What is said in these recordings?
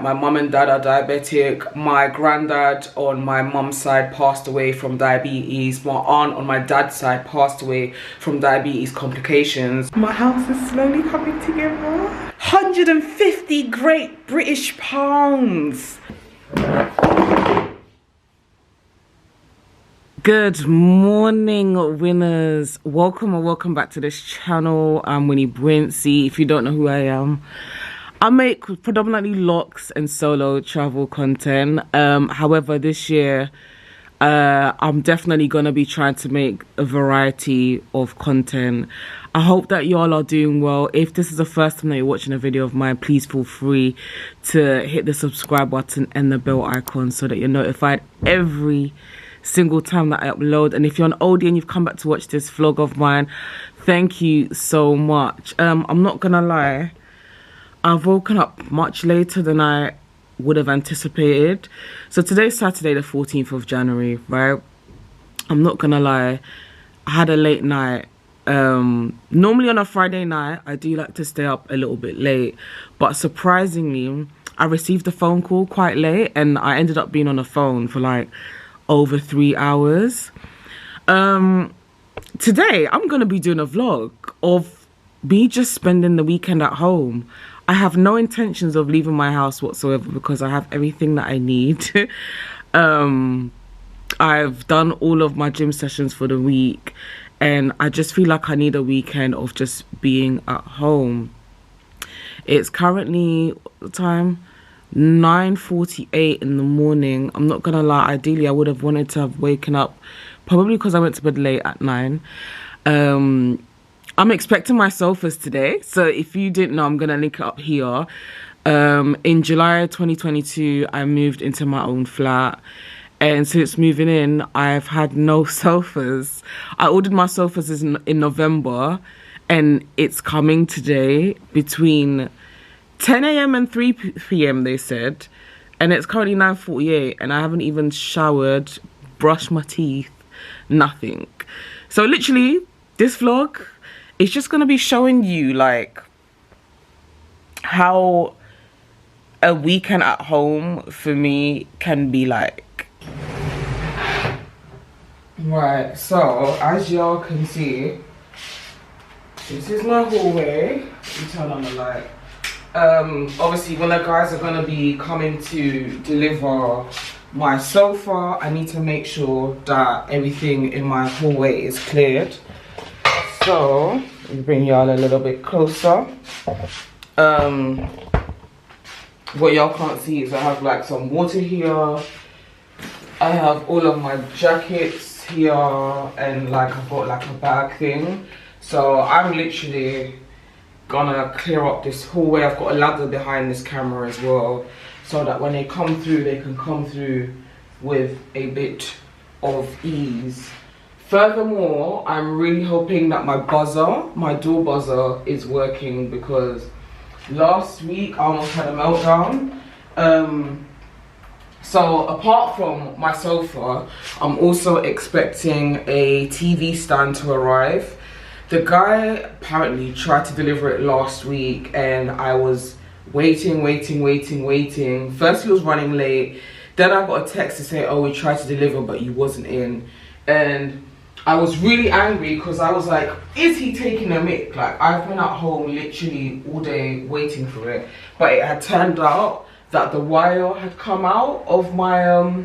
My mum and dad are diabetic. My granddad on my mum's side passed away from diabetes. My aunt on my dad's side passed away from diabetes complications. My house is slowly coming together. 150 Great British pounds. Good morning, winners. Welcome back to this channel. I'm Winnie Brincy. If you don't know who I am, I make predominantly locks and solo travel content. However, this year I'm definitely gonna be trying to make a variety of content. I hope that y'all are doing well. If this is the first time that you're watching a video of mine, please feel free to hit the subscribe button and the bell icon so that you're notified every single time that I upload. And if you're an oldie and you've come back to watch this vlog of mine, thank you so much. I'm not gonna lie, I've woken up much later than I would have anticipated. So today's Saturday the 14th of January, right? I'm not gonna lie, I had a late night. Normally on a Friday night I do like to stay up a little bit late, but surprisingly I received a phone call quite late and I ended up being on the phone for like over 3 hours. Today I'm gonna be doing a vlog of me just spending the weekend at home. I have no intentions of leaving my house whatsoever because I have everything that I need. I've done all of my gym sessions for the week and I just feel like I need a weekend of just being at home. It's currently, what the time? 9:48 in the morning. I'm not gonna lie, ideally I would have wanted to have waken up probably because I went to bed late at 9. I'm expecting my sofas today, so if you didn't know, I'm gonna link it up here. In July 2022 I moved into my own flat, and since moving in I've had no sofas. I ordered my sofas in November and it's coming today between 10 a.m. and 3 p.m. they said, and it's currently 9:48 and I haven't even showered, brushed my teeth, nothing. So literally this vlog is just gonna be showing you like how a weekend at home for me can be like. Right, so as y'all can see, this is my hallway. Let me turn on the light. Obviously when the guys are gonna be coming to deliver my sofa, I need to make sure that everything in my hallway is cleared. So let me bring y'all a little bit closer. What y'all can't see is I have like some water here. I have all of my jackets here and like I've got like a bag thing. So I'm literally gonna clear up this hallway. I've got a ladder behind this camera as well, so that when they come through, they can come through with a bit of ease. Furthermore, I'm really hoping that my door buzzer is working, because last week I almost had a meltdown. So apart from my sofa, I'm also expecting a TV stand to arrive. The guy apparently tried to deliver it last week and I was waiting. First he was running late, then I got a text to say, oh, we tried to deliver but he wasn't in. And I was really angry because I was like, is he taking a mick? Like, I've been at home literally all day waiting for it. But it had turned out that the wire had come out of my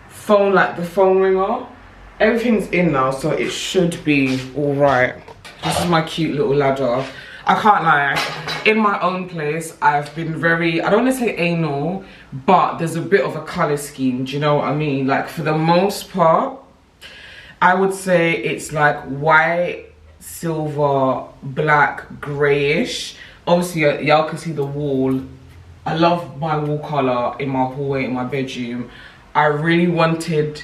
phone, like the phone ringer. Everything's in now, so it should be all right. This is my cute little ladder. I can't lie, in my own place, I've been very, I don't want to say anal, but there's a bit of a color scheme, do you know what I mean? Like, for the most part, I would say it's like white, silver, black, grayish. Obviously, y'all can see the wall. I love my wall color in my hallway, in my bedroom. I really wanted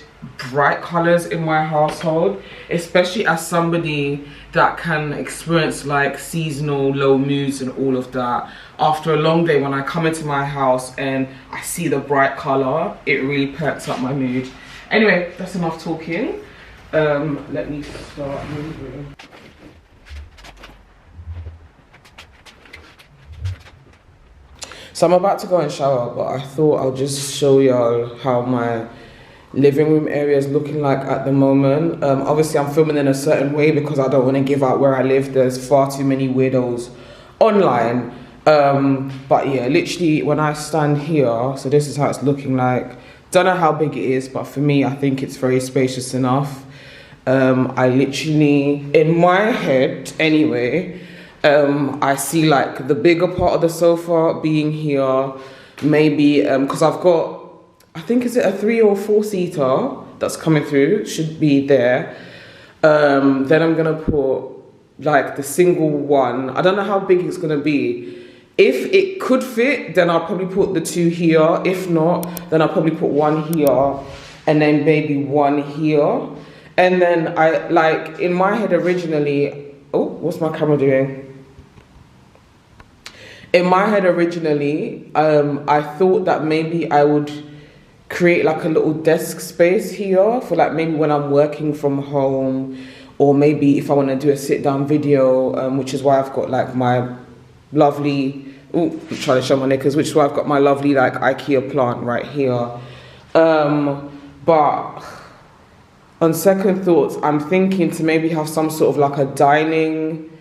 bright colors in my household, especially as somebody that can experience like seasonal low moods and all of that. After a long day, when I come into my house and I see the bright color, it really perks up my mood. Anyway, that's enough talking. Let me start moving. So I'm about to go and shower, but I thought I'll just show y'all how my living room area is looking like at the moment. Obviously I'm filming in a certain way because I don't want to give out where I live. There's far too many weirdos online. But yeah, literally when I stand here, so this is how it's looking like. Don't know how big it is, but for me, I think it's very spacious enough. I literally, in my head anyway, I see like the bigger part of the sofa being here, maybe because I've got, I think, is it a 3 or 4 seater that's coming through, should be there. Then I'm gonna put like the single one. I don't know how big it's gonna be. If it could fit, then I'll probably put the 2 here. If not, then I'll probably put 1 here and then maybe 1 here. And then I, like, in my head originally, oh, what's my camera doing? In my head originally, I thought that maybe I would create like a little desk space here for like maybe when I'm working from home, or maybe if I want to do a sit down video, which is why I've got like my lovely, oh, I'm trying to show my knickers, which is why I've got my lovely like IKEA plant right here. But on second thoughts, I'm thinking to maybe have some sort of like a dining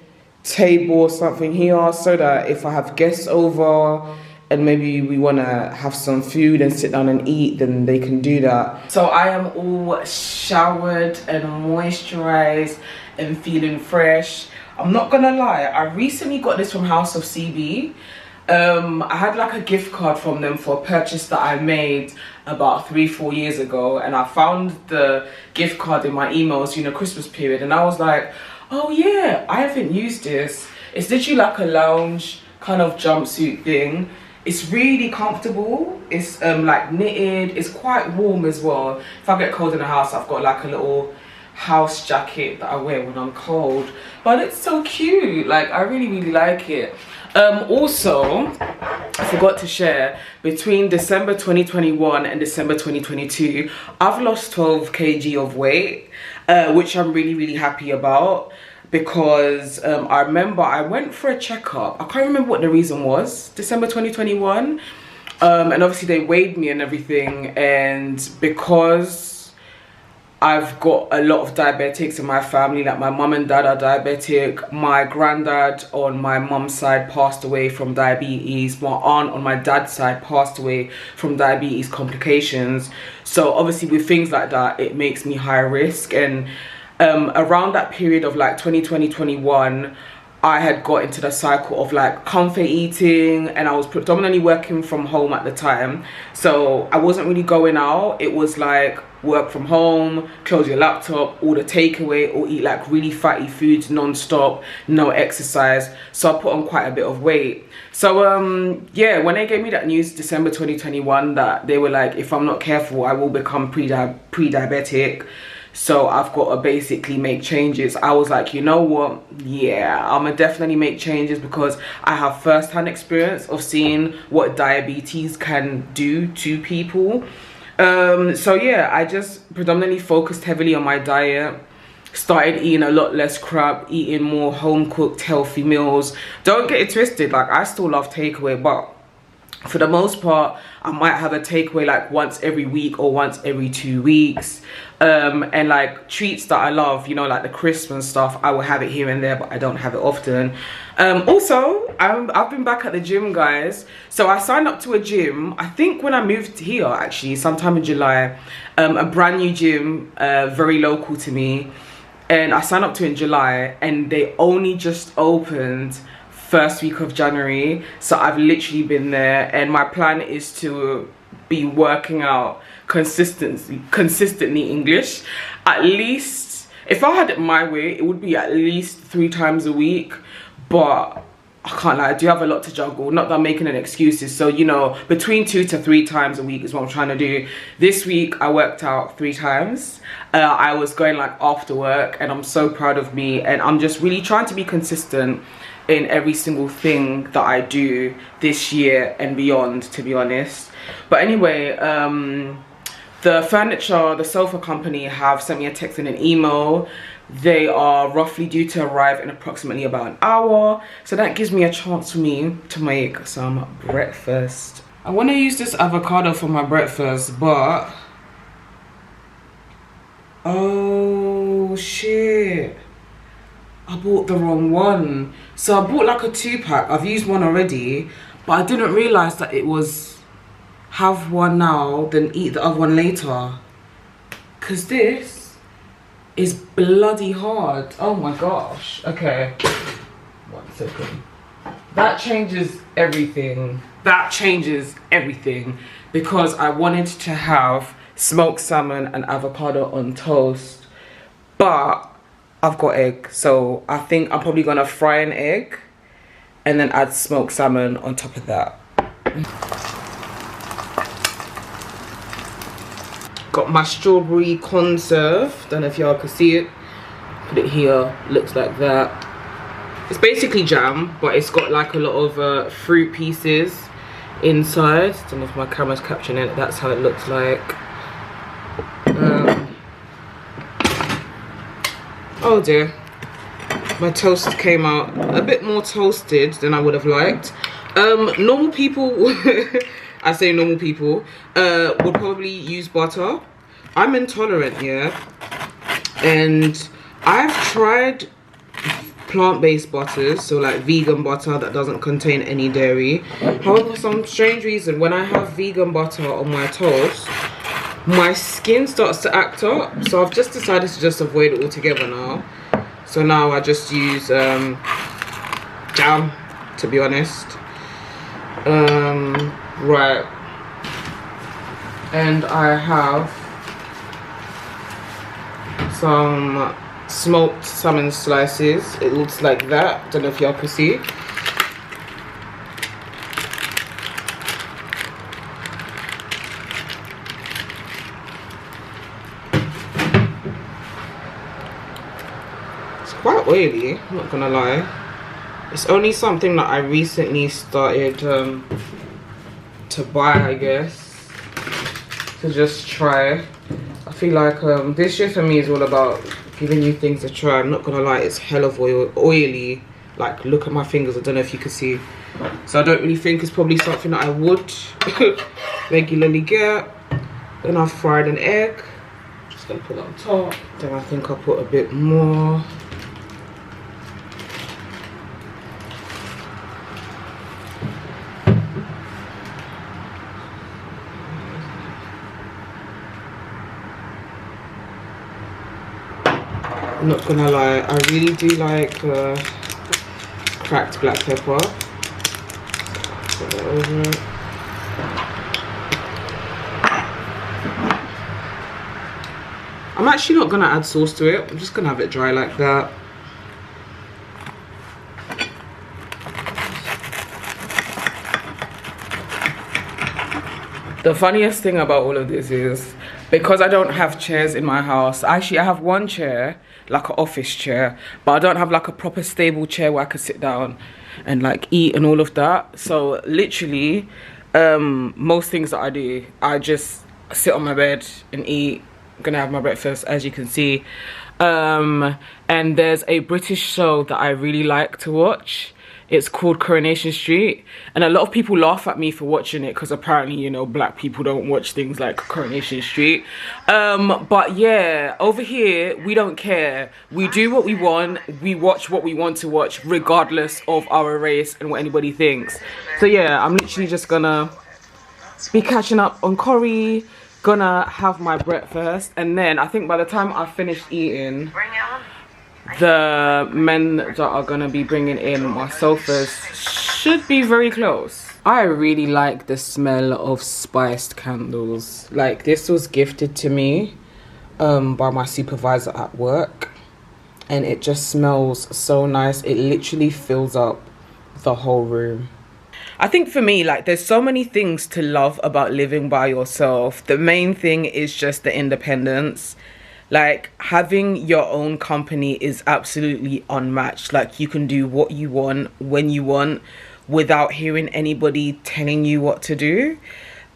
table or something here, so that if I have guests over and maybe we want to have some food and sit down and eat, then they can do that. So I am all showered and moisturized and feeling fresh. I'm not gonna lie, I recently got this from House of CB. I had like a gift card from them for a purchase that I made about 3-4 years ago, and I found the gift card in my emails during the Christmas period, and I was like, oh yeah, I haven't used this. It's literally like a lounge kind of jumpsuit thing. It's really comfortable. It's like knitted. It's quite warm as well. If I get cold in the house, I've got like a little house jacket that I wear when I'm cold. But it's so cute. Like, I really like it. Also, I forgot to share, between December 2021 and December 2022, I've lost 12 kg of weight, which I'm really happy about, because I remember I went for a checkup. I can't remember what the reason was, December 2021, and obviously they weighed me and everything, and because I've got a lot of diabetics in my family, like my mum and dad are diabetic. My granddad on my mum's side passed away from diabetes. My aunt on my dad's side passed away from diabetes complications. So obviously with things like that, it makes me high risk. And around that period of like 2020-21, I had got into the cycle of like comfort eating, and I was predominantly working from home at the time. So I wasn't really going out. It was like work from home, close your laptop, order takeaway, or eat like really fatty foods non-stop, no exercise. So I put on quite a bit of weight. So yeah, when they gave me that news December 2021 that they were like, if I'm not careful, I will become pre-diabetic, so I've got to basically make changes, I was like, you know what, yeah, I'm gonna definitely make changes, because I have first-hand experience of seeing what diabetes can do to people. So yeah, I just predominantly focused heavily on my diet, started eating a lot less crap, eating more home-cooked healthy meals. Don't get it twisted, like I still love takeaway, but for the most part, I might have a takeaway like once every week or once every 2 weeks. And like treats that I love, you know, like the crisps and stuff, I will have it here and there, but I don't have it often. Also, I've been back at the gym, guys. So I signed up to a gym, I think when I moved here, actually, sometime in July. A brand new gym, very local to me. And I signed up to it in July, and they only just opened first week of January. So I've literally been there, and my plan is to be working out consistently English. At least, if I had it my way, it would be at least 3 times a week. But I can't lie, I do have a lot to juggle. Not that I'm making any excuses. So, you know, between 2 to 3 times a week is what I'm trying to do. This week, I worked out 3 times. I was going like after work, and I'm so proud of me. And I'm just really trying to be consistent in every single thing that I do this year and beyond, to be honest. But anyway, the sofa company have sent me a text and an email They are roughly due to arrive in approximately about an hour. So that gives me a chance for me to make some breakfast. I want to use this avocado for my breakfast, but... oh shit. I bought the wrong one. So I bought like a 2-pack. I've used one already, but I didn't realize that it was have one now, then eat the other one later. Cause this is bloody hard. Oh my gosh. Okay. 1 second. That changes everything. That changes everything. Because I wanted to have smoked salmon and avocado on toast. But I've got egg, so I think I'm probably gonna fry an egg and then add smoked salmon on top of that. Got my strawberry conserve, don't know if y'all can see it. Put it here, looks like that. It's basically jam, but it's got like a lot of fruit pieces inside. Don't know if my camera's capturing it, that's how it looks like. Oh dear, my toast came out a bit more toasted than I would have liked. Normal people, I say normal people, would probably use butter. I'm intolerant, yeah, and I've tried plant-based butters, so like vegan butter that doesn't contain any dairy. However, for some strange reason, when I have vegan butter on my toast, my skin starts to act up, so I've just decided to just avoid it altogether now. So now I just use jam, to be honest. Right, and I have some smoked salmon slices. It looks like that. Don't know if y'all can see. Quite oily, I'm not gonna lie. It's only something that I recently started to buy, I guess, to just try. I feel like this year for me is all about giving you things a try. I'm not gonna lie, it's hell of oily. Like, look at my fingers, I don't know if you can see. So I don't really think it's probably something that I would regularly get. Then I've fried an egg, just gonna put it on top. Then I think I'll put a bit more. I'm not gonna lie, I really do like cracked black pepper. Put that over it. I'm actually not gonna add sauce to it, I'm just gonna have it dry like that. The funniest thing about all of this is, because I don't have chairs in my house, actually I have one chair, like an office chair, but I don't have like a proper stable chair where I could sit down and like eat and all of that. So literally, most things that I do, I just sit on my bed and eat. I'm gonna have my breakfast, as you can see. And there's a British show that I really like to watch. It's called Coronation Street, and a lot of people laugh at me for watching it because apparently, you know, black people don't watch things like Coronation Street. But yeah, over here we don't care. We do what we want, we watch what we want to watch regardless of our race and what anybody thinks. So yeah, I'm literally just gonna be catching up on Corrie, gonna have my breakfast, and then I think by the time I finish eating, the men that are gonna be bringing in my sofas should be very close. I really like the smell of spiced candles. Like, this was gifted to me by my supervisor at work, and it just smells so nice. It literally fills up the whole room. I think for me, like, there's so many things to love about living by yourself. The main thing is just the independence. Like, having your own company is absolutely unmatched. Like, you can do what you want, when you want, without hearing anybody telling you what to do.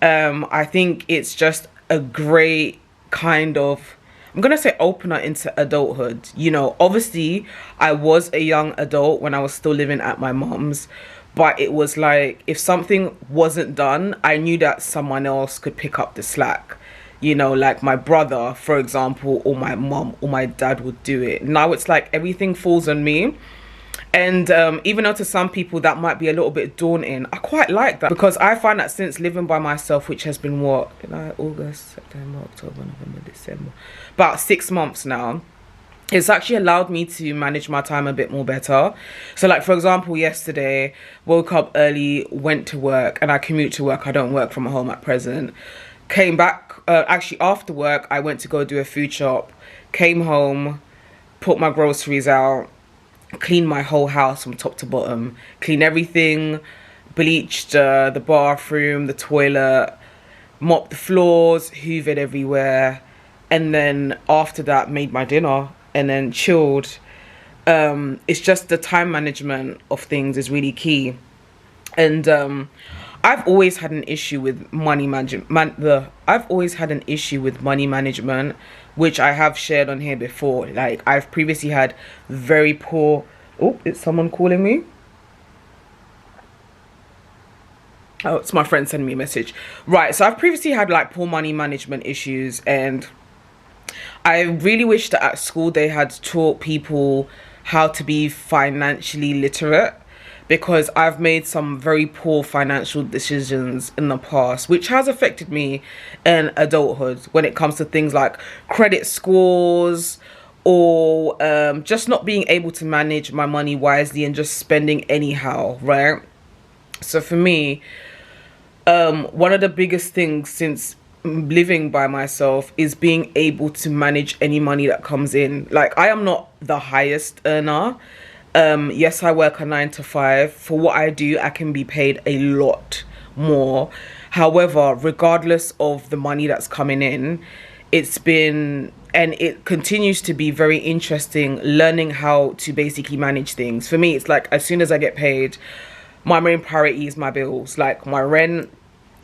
I think it's just a great kind of I'm gonna say opener into adulthood. You know, obviously I was a young adult when I was still living at my mom's, but it was like if something wasn't done, I knew that someone else could pick up the slack. You know, like my brother, for example, or my mom or my dad would do it. Now it's like everything falls on me. And even though to some people that might be a little bit daunting, I quite like that, because I find that since living by myself, which has been what, August, September, October, November, December, about 6 months now, it's actually allowed me to manage my time a bit more better. So like, for example, yesterday, woke up early, went to work, and I commute to work. I don't work from home at present. Came back, actually after work, I went to go do a food shop, came home, put my groceries out, clean my whole house from top to bottom, clean everything, bleached the bathroom, the toilet, mopped the floors, hoovered everywhere, and then after that made my dinner and then chilled. It's just the time management of things is really key. And I've always had an issue with money management. I've always had an issue with money management, which I have shared on here before. Like, I've previously had very poor... Oh, it's someone calling me. Oh, it's my friend sending me a message. Right, so I've previously had like poor money management issues, and I really wish that at school they had taught people how to be financially literate, because I've made some very poor financial decisions in the past, which has affected me in adulthood when it comes to things like credit scores, or just not being able to manage my money wisely and just spending anyhow, right? So for me, one of the biggest things since living by myself is being able to manage any money that comes in. Like, I am not the highest earner. Yes, I work a 9 to 5. For what I do, I can be paid a lot more. However, regardless of the money that's coming in, it's been, and it continues to be, very interesting learning how to basically manage things. For me, it's like as soon as I get paid, my main priority is my bills, like my rent,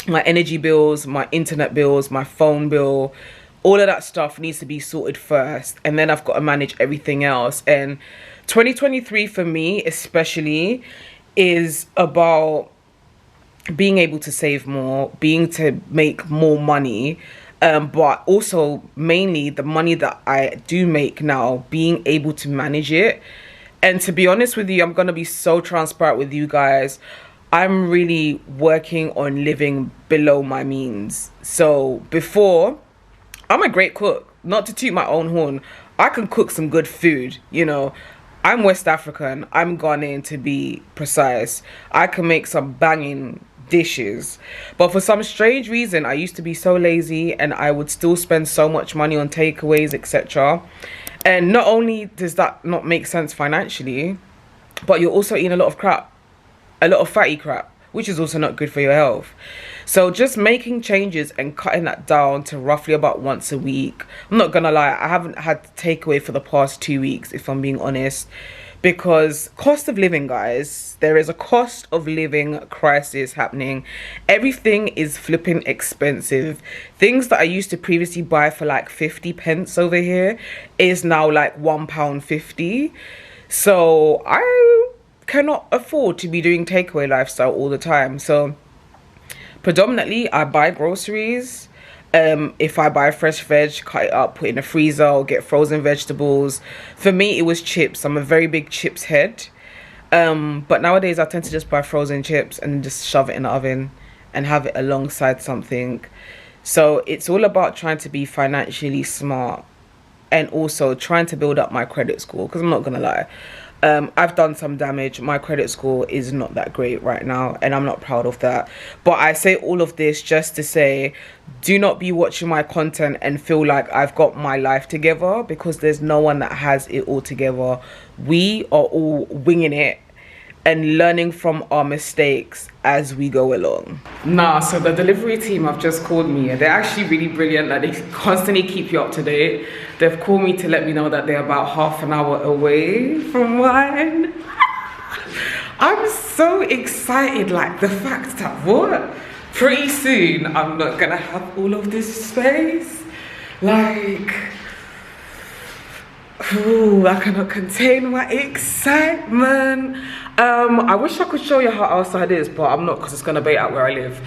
my energy bills, my internet bills, my phone bill. All of that stuff needs to be sorted first, and then I've got to manage everything else. And 2023 for me especially is about being able to save more, being to make more money, but also mainly the money that I do make now, being able to manage it. And to be honest with you, I'm gonna be so transparent with you guys, I'm really working on living below my means. So before, I'm a great cook, not to toot my own horn, I can cook some good food, you know. I'm West African, I'm Ghanaian to be precise. I can make some banging dishes, but for some strange reason I used to be so lazy and I would still spend so much money on takeaways, etc. And not only does that not make sense financially, but you're also eating a lot of crap, a lot of fatty crap, which is also not good for your health. So just making changes and cutting that down to roughly about once a week. I'm not gonna lie, I haven't had takeaway for the past 2 weeks, if I'm being honest, because cost of living, guys, there is a cost of living crisis happening. Everything is flipping expensive. Things that I used to previously buy for like 50 pence over here is now like £1.50. So I cannot afford to be doing takeaway lifestyle all the time. So predominantly I buy groceries. If I buy fresh veg, cut it up, put it in the freezer, or get frozen vegetables. For me, it was chips. I'm a very big chips head. But nowadays, I tend to just buy frozen chips and just shove it in the oven and have it alongside something. So it's all about trying to be financially smart and also trying to build up my credit score. Because I'm not going to lie, I've done some damage. My credit score is not that great right now, and I'm not proud of that. But I say all of this just to say, do not be watching my content and feel like I've got my life together, because there's no one that has it all together. We are all winging it and learning from our mistakes as we go along. Nah, so the delivery team have just called me, and they're actually really brilliant. Like, they constantly keep you up to date. They've called me to let me know that they're about half an hour away from mine. I'm so excited, like the fact that what? Pretty soon I'm not gonna have all of this space. Like, Ooh, I cannot contain my excitement. I wish I could show you how outside is, but I'm not, because it's gonna bait out where I live.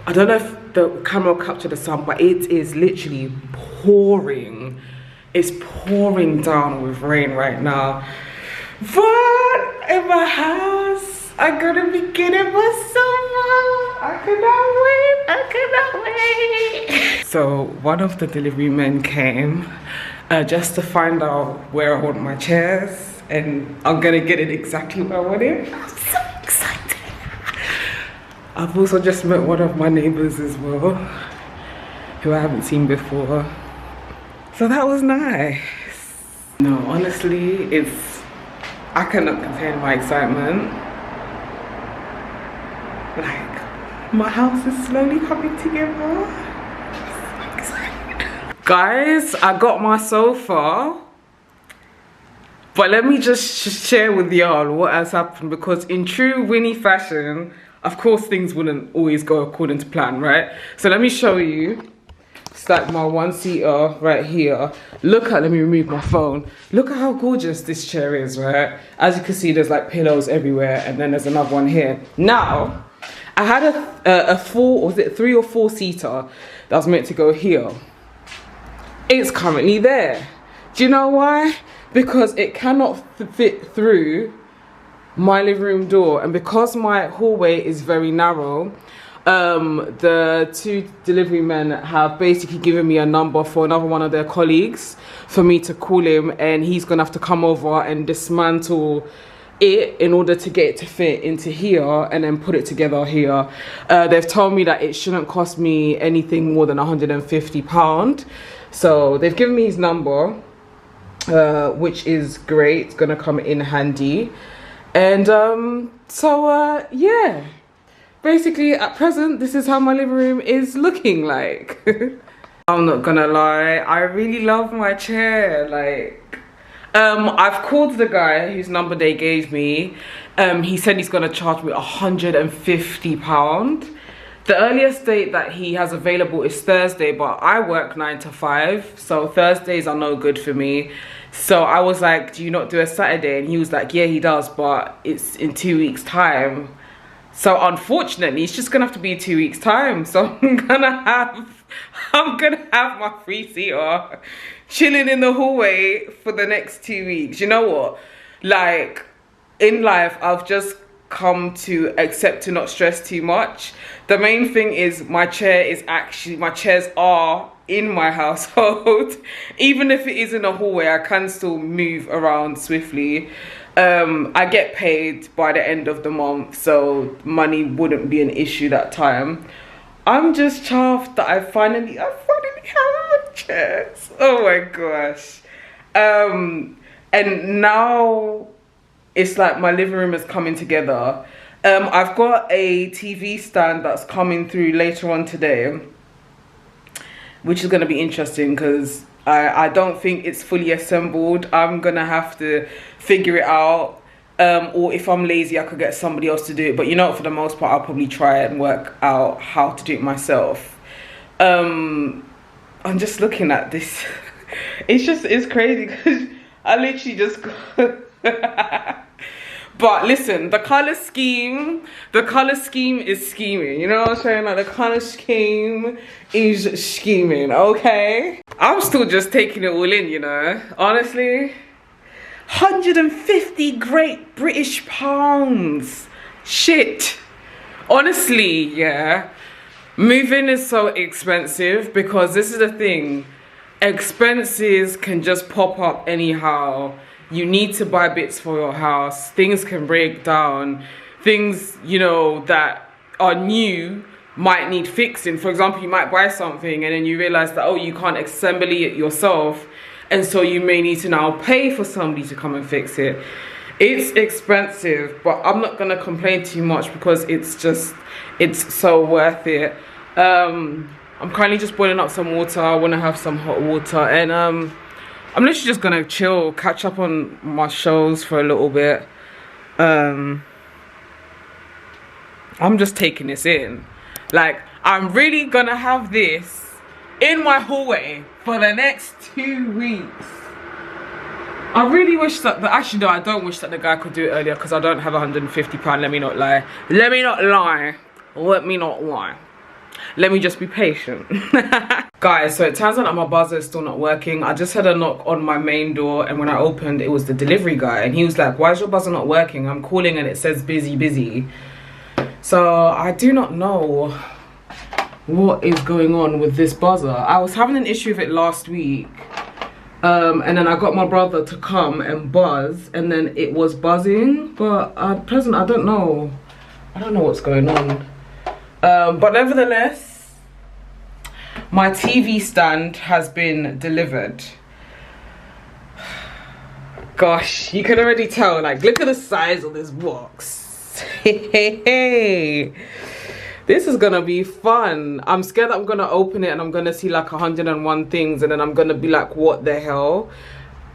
I don't know if the camera will capture the sun, but it is literally pouring. It's pouring down with rain right now. But in my house, I'm gonna be getting my summer. I cannot wait. So one of the delivery men came just to find out where I want my chairs, and I'm gonna get it exactly where I want it. I'm so excited. I've also just met one of my neighbors as well, who I haven't seen before. So that was nice. No, honestly, I cannot contain my excitement. Like, my house is slowly coming together. I'm so excited. Guys, I got my sofa. But let me just share with y'all what has happened, because in true Wini fashion, of course things wouldn't always go according to plan, right? So let me show you. It's like my one-seater right here. Let me remove my phone. Look at how gorgeous this chair is, right? As you can see, there's like pillows everywhere, and then there's another one here. Now, I had a 3 or 4 seater that was meant to go here. It's currently there. Do you know why? Because it cannot fit through my living room door, and because my hallway is very narrow, the 2 delivery men have basically given me a number for another one of their colleagues for me to call him, and he's gonna have to come over and dismantle it in order to get it to fit into here and then put it together here. They've told me that it shouldn't cost me anything more than £150. So they've given me his number, which is great. It's gonna come in handy. And yeah, basically at present this is how my living room is looking like. I'm not gonna lie, I really love my chair. Like, I've called the guy whose number they gave me. He said he's gonna charge me £150. The earliest date that he has available is Thursday, but I work 9 to 5, so Thursdays are no good for me. So I was like, do you not do a Saturday? And he was like, yeah, he does, but it's in 2 weeks time. So unfortunately, it's just gonna have to be 2 weeks time. So I'm gonna have my 3-seater chilling in the hallway for the next 2 weeks. You know what? Like, in life, I've just come to accept to not stress too much. The main thing is my chairs are in my household. Even if it is in a hallway, I can still move around swiftly. I get paid by the end of the month, so money wouldn't be an issue that time. I'm just chuffed that I finally have chairs. Oh my gosh. And now it's like my living room is coming together. I've got a TV stand that's coming through later on today, which is going to be interesting because I don't think it's fully assembled. I'm going to have to figure it out. Or if I'm lazy, I could get somebody else to do it. But you know, for the most part, I'll probably try and work out how to do it myself. I'm just looking at this. It's crazy because I literally just... But listen, the color scheme is scheming. You know what I'm saying? Like, the color scheme is scheming, okay? I'm still just taking it all in, you know, honestly. 150 Great British pounds. Shit. Honestly, yeah. Moving is so expensive because this is the thing. Expenses can just pop up anyhow. You need to buy bits for your house. Things can break down. Things, you know, that are new might need fixing. For example, you might buy something and then you realize that, oh, you can't assemble it yourself. And so you may need to now pay for somebody to come and fix it. It's expensive, but I'm not gonna complain too much because it's so worth it. I'm currently just boiling up some water. I wanna have some hot water, and I'm literally just gonna chill, catch up on my shows for a little bit. I'm just taking this in. Like, I'm really gonna have this in my hallway for the next 2 weeks. I really wish that, actually no, I don't wish that the guy could do it earlier because I don't have £150, let me not lie. Let me not lie. Let me not lie. Let me just be patient. Guys, so it turns out that my buzzer is still not working. I just had a knock on my main door, and when I opened, it was the delivery guy, and he was like, why is your buzzer not working? I'm calling and it says busy, busy. So I do not know what is going on with this buzzer. I was having an issue with it last week, and then I got my brother to come and buzz, and then it was buzzing, but at present I don't know what's going on. But nevertheless, my TV stand has been delivered. Gosh, you can already tell, like, look at the size of this box. Hey, this is gonna be fun. I'm scared that I'm gonna open it and I'm gonna see like 101 things, and then I'm gonna be like, what the hell?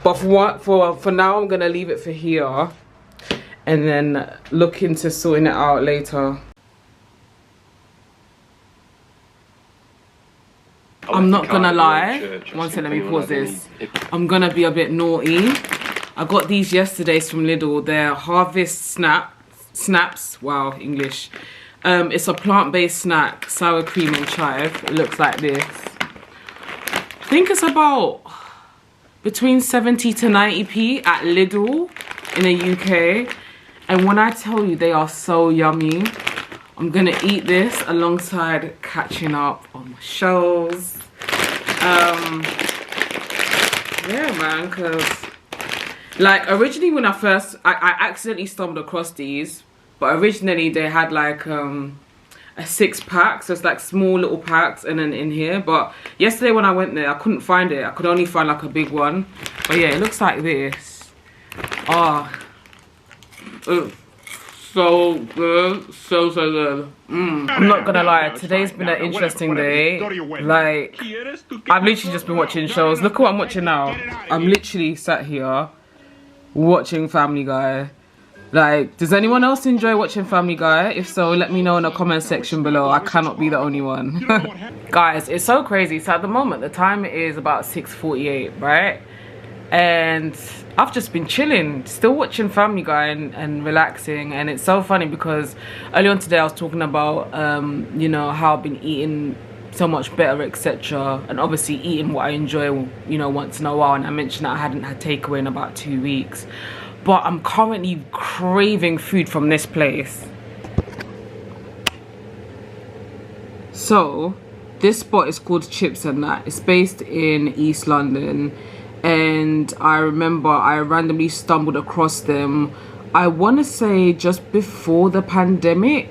But for now, I'm gonna leave it for here and then look into sorting it out later. I'm not gonna lie, one second, let me pause this. I'm gonna be a bit naughty. I got these yesterday from Lidl. They're Harvest Snaps, wow, English. It's a plant-based snack, sour cream and chive. It looks like this. I think it's about between 70 to 90p at Lidl in the UK. And when I tell you they are so yummy, I'm gonna eat this alongside catching up on my shows. Yeah, man, cause like originally when I accidentally stumbled across these, but originally they had like a 6-pack, so it's like small little packs, and then in here. But yesterday when I went there, I couldn't find it. I could only find like a big one. But yeah, it looks like this. Oh, so good, so good. I'm not gonna lie, today's been an interesting day. Like, I've literally just been watching shows. Look what I'm watching now. I'm literally sat here watching Family Guy. Like, does anyone else enjoy watching Family Guy? If so, let me know in the comment section below. I cannot be the only one. Guys, it's so crazy. So at the moment, the time is about 6:48, right? And I've just been chilling, still watching Family Guy and relaxing. And it's so funny because earlier on today I was talking about you know, how I've been eating so much better, etc., and obviously eating what I enjoy, you know, once in a while. And I mentioned that I hadn't had takeaway in about 2 weeks, but I'm currently craving food from this place. So this spot is called Chips and That. It's based in East London, and I remember I randomly stumbled across them, I want to say just before the pandemic.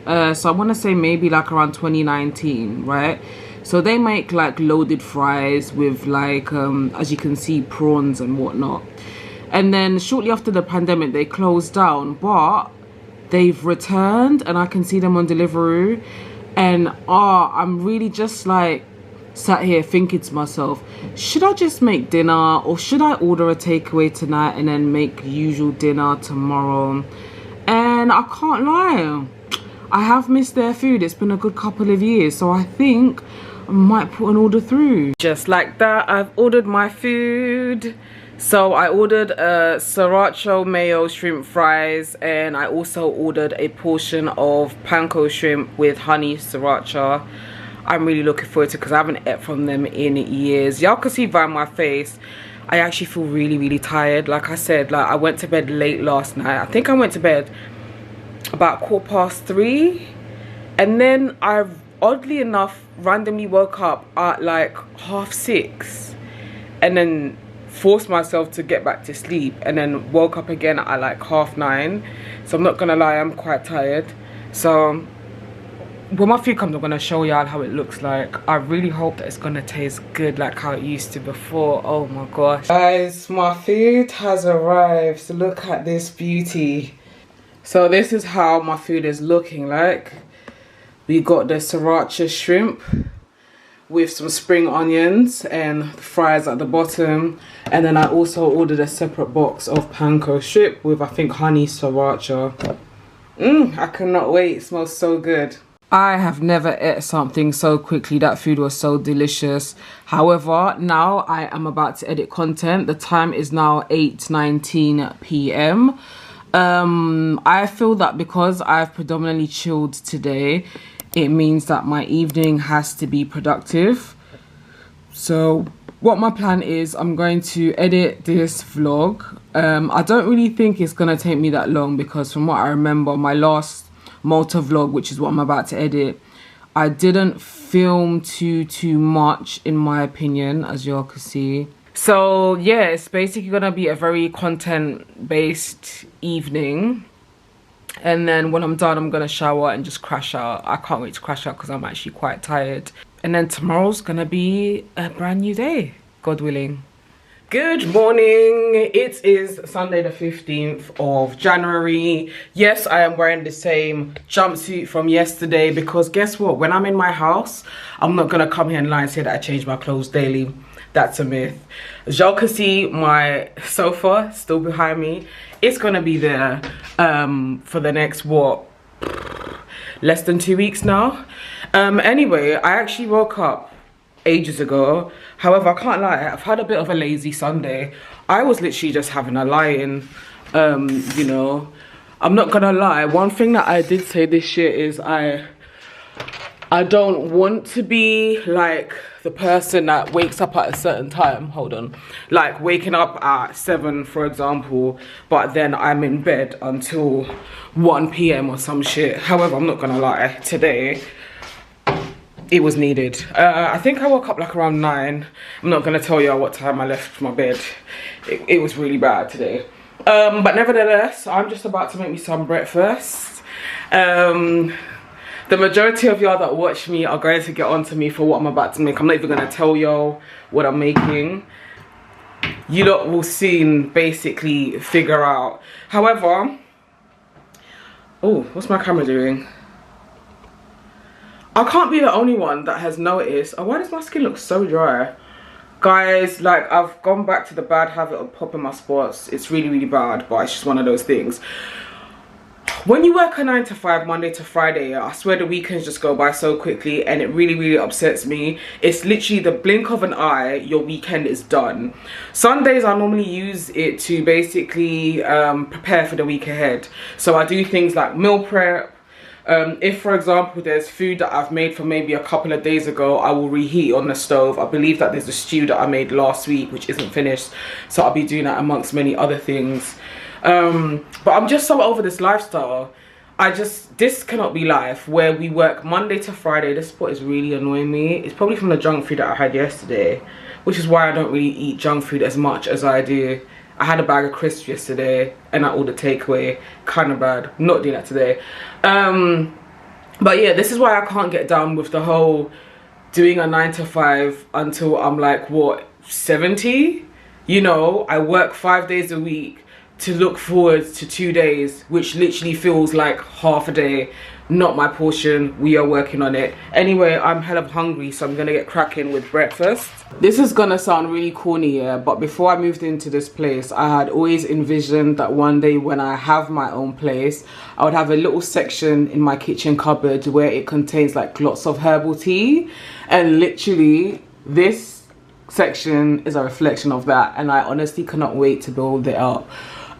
So I want to say maybe like around 2019, right? So they make like loaded fries with like, as you can see, prawns and whatnot. And then shortly after the pandemic, they closed down, but they've returned and I can see them on Deliveroo. And I'm really just like sat here thinking to myself, should I just make dinner or should I order a takeaway tonight and then make usual dinner tomorrow? And I can't lie, I have missed their food. It's been a good couple of years, so I think I might put an order through. Just like that, I've ordered my food. So I ordered a sriracha mayo shrimp fries, and I also ordered a portion of panko shrimp with honey sriracha. I'm really looking forward to it because I haven't ate from them in years. Y'all can see by my face, I actually feel really tired. Like I said, like I went to bed late last night. I think I went to bed about 3:15, and then I oddly enough randomly woke up at like 6:30, and then forced myself to get back to sleep, and then woke up again at like 9:30. So I'm not gonna lie, I'm quite tired. So when my food comes, I'm gonna show y'all how it looks like. I really hope that it's gonna taste good like how it used to before. Oh my gosh, guys, my food has arrived. So look at this beauty. So this is how my food is looking like. We got the sriracha shrimp with some spring onions and fries at the bottom, and then I also ordered a separate box of panko shrimp with I think honey sriracha. I cannot wait, it smells so good. I have never ate something so quickly. That food was so delicious. However, now I am about to edit content. The time is now 8:19 p.m. I feel that because I've predominantly chilled today, it means that my evening has to be productive. So what my plan is, I'm going to edit this vlog. I don't really think it's gonna take me that long, because from what I remember, my last Malta vlog, which is what I'm about to edit, I didn't film too much, in my opinion, as y'all can see. So yeah, it's basically gonna be a very content based evening, and then when I'm done, I'm gonna shower and just crash out. I can't wait to crash out because I'm actually quite tired. And then tomorrow's gonna be a brand new day, God willing. Good morning. It is Sunday the 15th of January. Yes, I am wearing the same jumpsuit from yesterday, because guess what? When I'm in my house, I'm not gonna come here and lie and say that I change my clothes daily. That's a myth. As y'all can see, my sofa still behind me. It's gonna be there for the next, what, less than 2 weeks now. Anyway, I actually woke up ages ago. However, I can't lie, I've had a bit of a lazy Sunday. I was literally just having a lie-in, you know. I'm not gonna lie, one thing that I did say this year is I don't want to be like the person that wakes up at a certain time. Hold on. Like waking up at 7, for example, but then I'm in bed until 1 p.m. or some shit. However, I'm not gonna lie, today it was needed. I think I woke up like around 9. I'm not gonna tell you what time I left my bed. It was really bad today. But nevertheless, I'm just about to make me some breakfast. The majority of y'all that watch me are going to get onto me for what I'm about to make. I'm not even gonna tell y'all what I'm making. You lot will soon basically figure out. However, oh, what's my camera doing? I can't be the only one that has noticed. Oh, why does my skin look so dry? Guys, like, I've gone back to the bad habit of popping my spots. It's really bad, but it's just one of those things. When you work a 9 to 5, Monday to Friday, I swear the weekends just go by so quickly, and it really upsets me. It's literally the blink of an eye, your weekend is done. Sundays, I normally use it to basically prepare for the week ahead. So I do things like meal prep. If, for example, there's food that I've made from maybe a couple of days ago, I will reheat on the stove. I believe that there's a stew that I made last week which isn't finished, so I'll be doing that amongst many other things. But I'm just so over this lifestyle. This cannot be life where we work Monday to Friday. This spot is really annoying me. It's probably from the junk food that I had yesterday, which is why I don't really eat junk food as much as I do. I had a bag of crisps yesterday and I ordered takeaway. Kind of bad. Not doing that today. But yeah, this is why I can't get down with the whole doing a 9 to 5 until I'm like, what, 70? You know, I work 5 days a week to look forward to 2 days, which literally feels like half a day. Not my portion. We are working on it. Anyway, I'm hella hungry, so I'm gonna get cracking with breakfast. This is gonna sound really corny, yeah, but before I moved into this place, I had always envisioned that one day when I have my own place, I would have a little section in my kitchen cupboard where it contains like lots of herbal tea, and literally this section is a reflection of that, and I honestly cannot wait to build it up.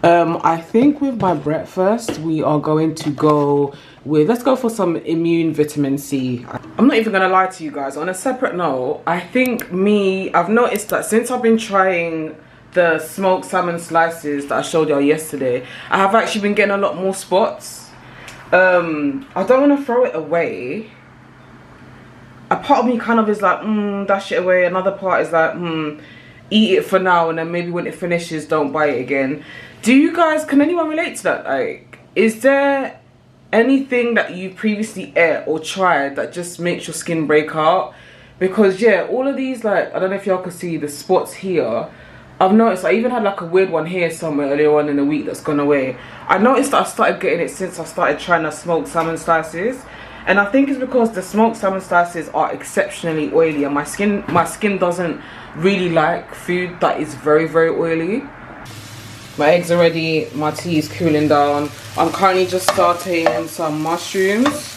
I think with my breakfast, we are going to go with, let's go for some immune vitamin C. I'm not even gonna lie to you guys. On a separate note, I think I've noticed that since I've been trying the smoked salmon slices that I showed y'all yesterday, I have actually been getting a lot more spots. I don't want to throw it away. A part of me kind of is like, dash it away. Another part is like, eat it for now, and then maybe when it finishes, don't buy it again. Do you guys, can anyone relate to that? Like, is there anything that you previously ate or tried that just makes your skin break out? Because yeah, all of these, like, I don't know if y'all can see the spots here. I've noticed I even had like a weird one here somewhere earlier on in the week that's gone away. I noticed that I started getting it since I started trying to smoke salmon slices, and I think it's because the smoked salmon slices are exceptionally oily, and my skin doesn't really like food that is very oily. My eggs are ready, my tea is cooling down. I'm currently just sauteing some mushrooms.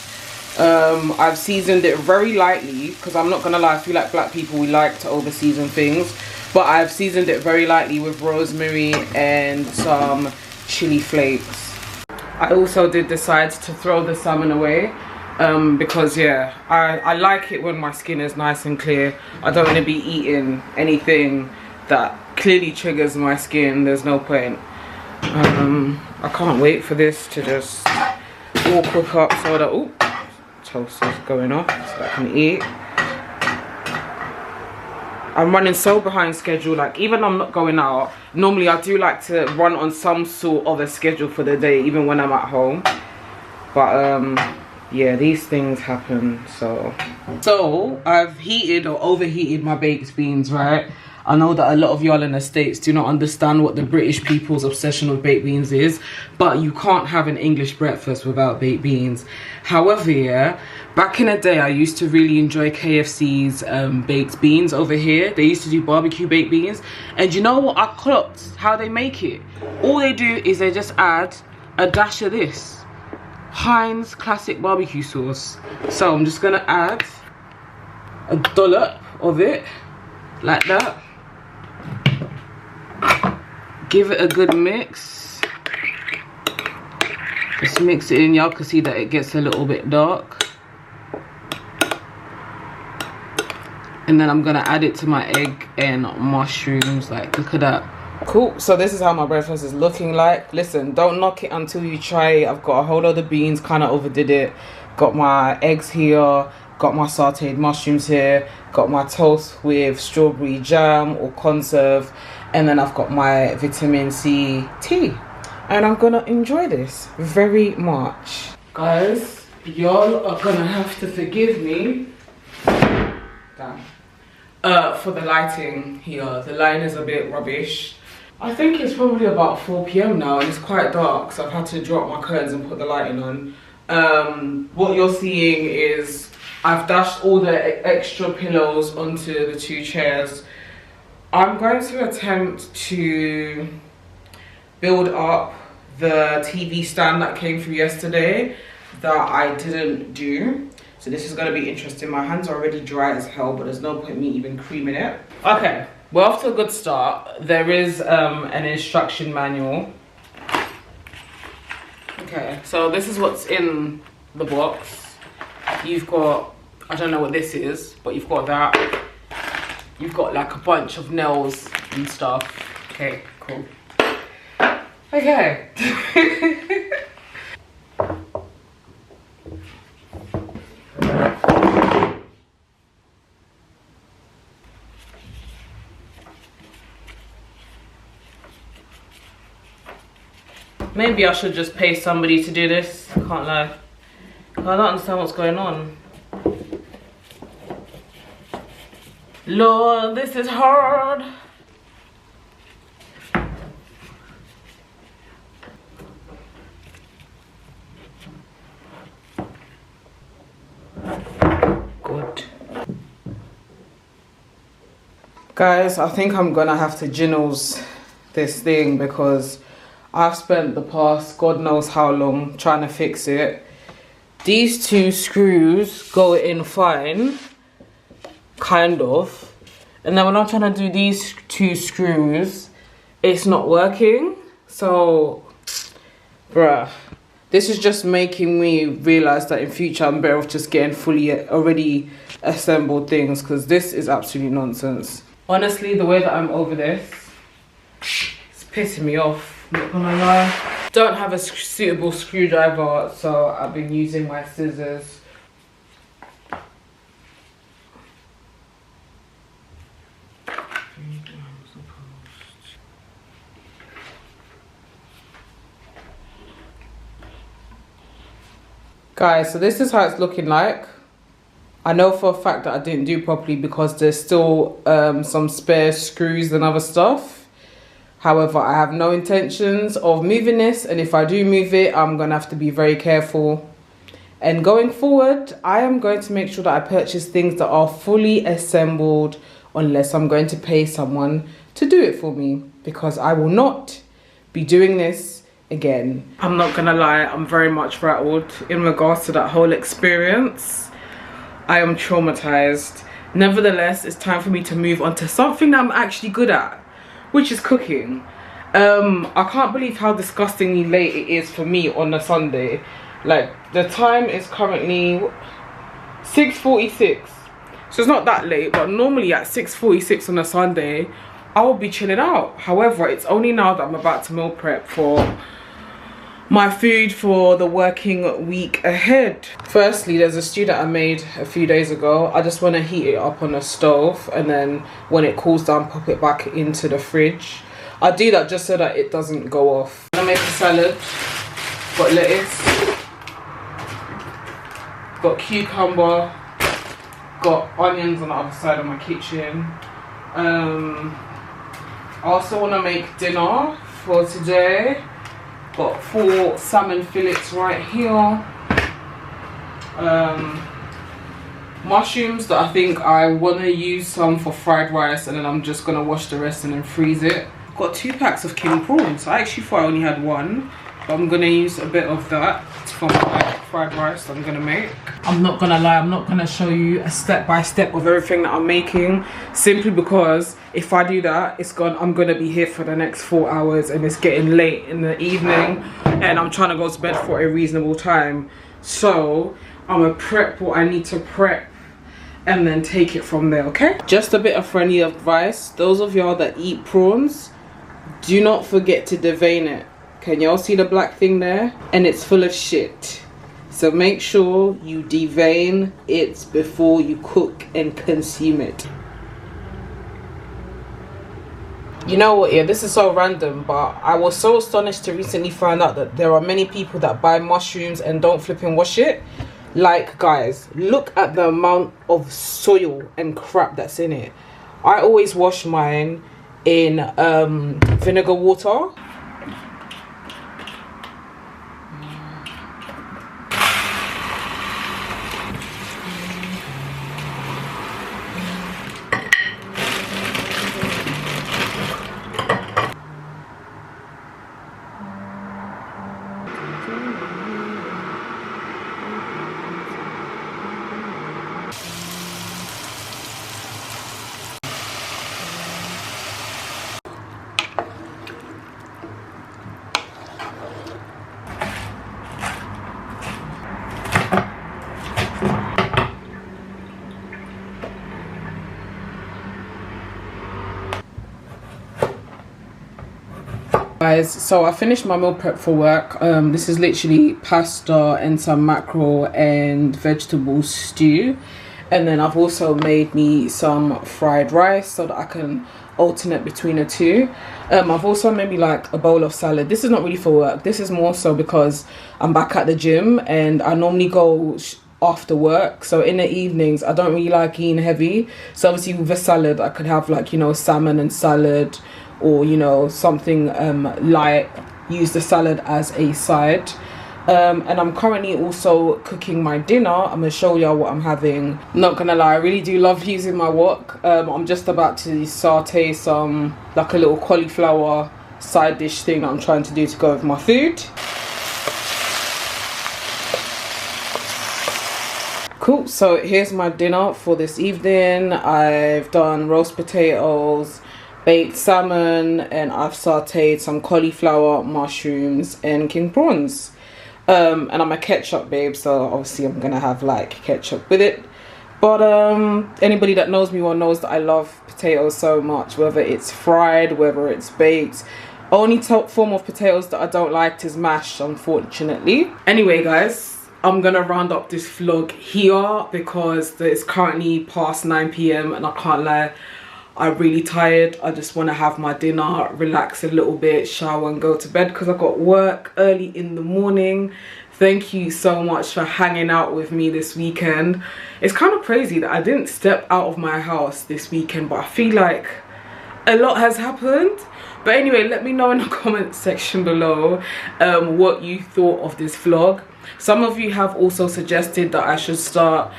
I've seasoned it very lightly because I'm not gonna lie, I feel like black people, we like to over season things, but I've seasoned it very lightly with rosemary and some chili flakes. I also did decide to throw the salmon away because yeah, I like it when my skin is nice and clear. I don't want to be eating anything that clearly triggers my skin. There's no point. I can't wait for this to just all cook up so that, oh, toast is going off so I can eat. I'm running so behind schedule, like even though I'm not going out, normally I do like to run on some sort of a schedule for the day even when I'm at home, but yeah, these things happen. So I've heated or overheated my baked beans, right? I know that a lot of y'all in the States do not understand what the British people's obsession with baked beans is, but you can't have an English breakfast without baked beans. However, yeah, back in the day, I used to really enjoy KFC's baked beans over here. They used to do barbecue baked beans. And you know what? I clocked how they make it. All they do is they just add a dash of this Heinz classic barbecue sauce. So I'm just gonna add a dollop of it like that. Give it a good mix. Just mix it in. Y'all can see that it gets a little bit dark. And then I'm gonna add it to my egg and mushrooms. Like, look at that. Cool. So this is how my breakfast is looking like. Listen, don't knock it until you try it. I've got a whole lot of beans, kind of overdid it. Got my eggs here. Got my sauteed mushrooms here. Got my toast with strawberry jam or conserve. And then I've got my vitamin C tea. And I'm gonna enjoy this very much. Guys, y'all are gonna have to forgive me. Damn. For the lighting here. The line is a bit rubbish. I think it's probably about 4 PM now and it's quite dark, so I've had to drop my curtains and put the lighting on. What you're seeing is I've dashed all the extra pillows onto the 2 chairs. I'm going to attempt to build up the TV stand that came through yesterday that I didn't do. So this is going to be interesting. My hands are already dry as hell, but there's no point me even creaming it. Okay, we're off to a good start. There is an instruction manual. Okay, so this is what's in the box. You've got, I don't know what this is, but you've got that. You've got like a bunch of nails and stuff. Okay, cool. Okay. Maybe I should just pay somebody to do this. Can't lie. I don't understand what's going on. Lord, this is hard. Good. Guys, I think I'm gonna have to Ginnels this thing because I've spent the past God knows how long trying to fix it. These 2 screws go in fine. Kind of, and then when I'm trying to do these 2 screws, it's not working. So, bruh, this is just making me realize that in future I'm better off just getting fully already assembled things, because this is absolute nonsense. Honestly, the way that I'm over this, it's pissing me off, not gonna lie. Don't have a suitable screwdriver, so I've been using my scissors. Guys, so this is how it's looking like. I know for a fact that I didn't do properly because there's still some spare screws and other stuff. However, I have no intentions of moving this, and if I do move it, I'm gonna have to be very careful. And going forward, I am going to make sure that I purchase things that are fully assembled unless I'm going to pay someone to do it for me, because I will not be doing this again. I'm not gonna lie, I'm very much rattled in regards to that whole experience. I am traumatized. Nevertheless, it's time for me to move on to something that I'm actually good at, which is cooking. I can't believe how disgustingly late it is for me on a Sunday. Like, the time is currently 6:46, so it's not that late, but normally at 6:46 on a Sunday I will be chilling out. However, it's only now that I'm about to meal prep for my food for the working week ahead. Firstly, there's a stew that I made a few days ago. I just want to heat it up on the stove, and then when it cools down, pop it back into the fridge. I do that just so that it doesn't go off. I'm gonna make a salad. Got lettuce, got cucumber, got onions on the other side of my kitchen. I also want to make dinner for today. Got 4 salmon fillets right here. Mushrooms that I think I want to use some for fried rice, and then I'm just going to wash the rest and then freeze it. Got 2 packs of king prawns. I actually thought I only had 1, but I'm going to use a bit of that for my fried rice that I'm going to make. I'm not going to lie, I'm not going to show you a step-by-step of everything that I'm making, simply because if I do that, I'm going to be here for the next 4 hours, and it's getting late in the evening, and I'm trying to go to bed for a reasonable time. So I'm going to prep what I need to prep and then take it from there, okay? Just a bit of friendly advice. Those of y'all that eat prawns, do not forget to devein it. Can y'all see the black thing there? And it's full of shit. So make sure you devein it before you cook and consume it. You know what, yeah, this is so random, but I was so astonished to recently find out that there are many people that buy mushrooms and don't flip and wash it. Like, guys, look at the amount of soil and crap that's in it. I always wash mine in vinegar water. Guys, so I finished my meal prep for work. This is literally pasta and some mackerel and vegetable stew, and then I've also made me some fried rice so that I can alternate between the two. I've also made me like a bowl of salad. This is not really for work, this is more so because I'm back at the gym and I normally go after work, so in the evenings I don't really like eating heavy. So obviously with a salad I could have, like, you know, salmon and salad, or, you know, something light. Use the salad as a side. And I'm currently also cooking my dinner. I'm gonna show y'all what I'm having. Not gonna lie, I really do love using my wok. I'm just about to saute some, like, a little cauliflower side dish thing that I'm trying to do to go with my food. Cool, so here's my dinner for this evening. I've done roast potatoes, baked salmon, and I've sauteed some cauliflower, mushrooms, and king prawns. And I'm a ketchup babe, so obviously I'm gonna have like ketchup with it. But anybody that knows me well knows that I love potatoes so much, whether it's fried, whether it's baked. Only form of potatoes that I don't like is mashed, unfortunately. Anyway, guys, I'm gonna round up this vlog here because it's currently past 9 p.m. and I can't lie, I'm really tired. I just want to have my dinner, relax a little bit, shower and go to bed because I got work early in the morning. Thank you so much for hanging out with me this weekend. It's kind of crazy that I didn't step out of my house this weekend, but I feel like a lot has happened. But anyway, let me know in the comment section below what you thought of this vlog. Some of you have also suggested that I should start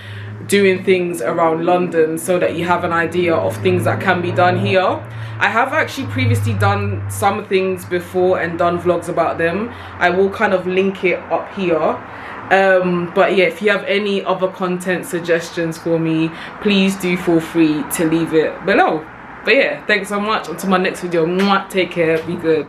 doing things around London so that you have an idea of things that can be done here. I have actually previously done some things before and done vlogs about them. I will kind of link it up here. But yeah, if you have any other content suggestions for me, please do feel free to leave it below. But yeah, thanks so much. Until my next video, take care, be good.